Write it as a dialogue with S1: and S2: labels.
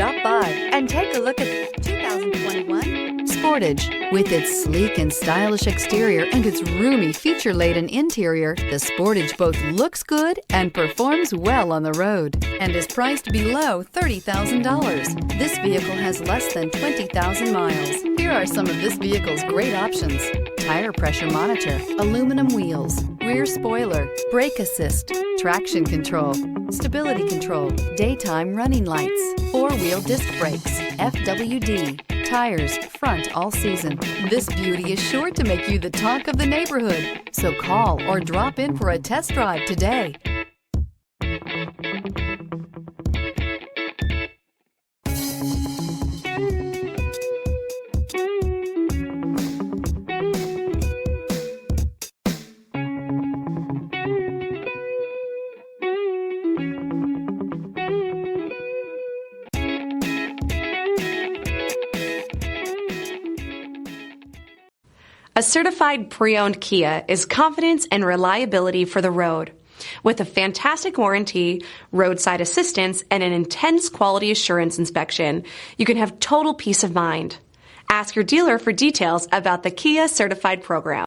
S1: Stop by and take a look at the 2021 Sportage. With its sleek and stylish exterior and its roomy, feature-laden interior, the Sportage both looks good and performs well on the road and is priced below $30,000. This vehicle has less than 20,000 miles. Here are some of this vehicle's great options: tire pressure monitor, aluminum wheels, rear spoiler, brake assist, traction control, stability control, daytime running lights, four-wheel disc brakes, FWD, tires front all season. This beauty is sure to make you the talk of the neighborhood. So call or drop in for a test drive today.
S2: A certified pre-owned Kia is confidence and reliability for the road. With a fantastic warranty, roadside assistance, and an intense quality assurance inspection, you can have total peace of mind. Ask your dealer for details about the Kia Certified program.